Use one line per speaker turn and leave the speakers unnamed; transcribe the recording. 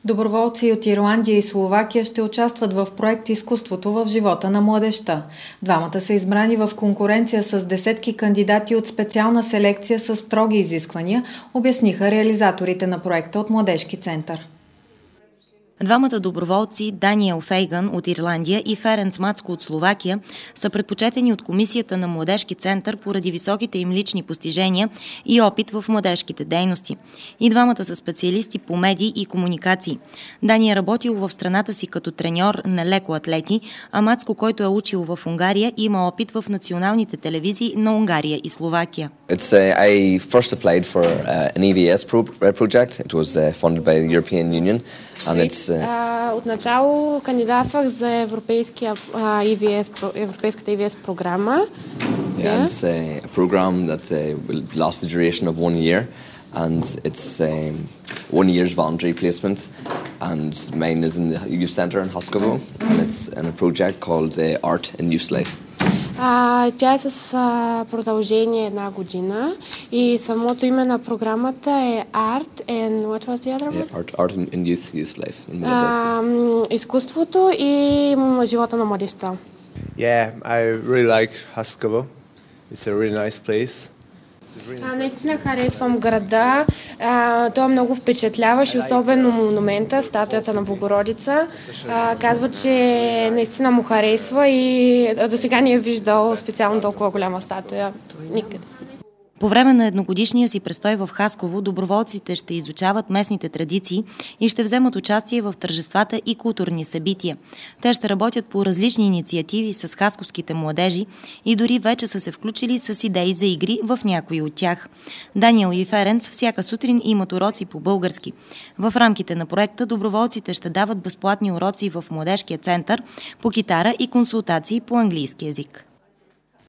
Доброволци от Ирландия и Словакия ще участват в проект "Изкуството в живота на младежта". Двамата са избрани в конкуренция с десетки кандидати от специална селекция с строги изисквания, обясниха реализаторите на проекта от Младежки център.
Двамата доброволци, Даниел Фейган от Ирландия и Ференц Мацко от Словакия, са предпочетени от Комисията на Младежки център поради високите им лични постижения и опит в младежките дейности. И двамата са специалисти по медии и комуникации. Дани е работил в страната си като треньор на лекоатлети, а Мацко, който е учил в Унгария, има опит в националните телевизии на Унгария и Словакия.
I first applied for an EVS project. It was funded by the European Union.
Отначало кандидатствах за европейската EVS програма.
It's a program that will last the duration of 1 year, and it's 1 year's voluntary placement. And mine is in the youth centre in Haskovo, and it's in a project called Art in Youth Life.
Тя е с продължение 1 година и самото име на програмата е Art and what was the other one?
Art in Youth Life.
Изкуството и живота на младежта.
Yeah, I really like Haskovo. It's a really nice place.
Наистина харесвам града. Той е много впечатляващ и особено монумента, статуята на Богородица. Казва, че наистина му харесва и до сега не е виждал специално толкова голяма статуя никъде.
По време на едногодишния си престой в Хасково, доброволците ще изучават местните традиции и ще вземат участие в тържествата и културни събития. Те ще работят по различни инициативи с хасковските младежи и дори вече са се включили с идеи за игри в някои от тях. Даниел и Ференц всяка сутрин имат уроци по български. В рамките на проекта доброволците ще дават безплатни уроци в Младежкия център по китара и консултации по английски език.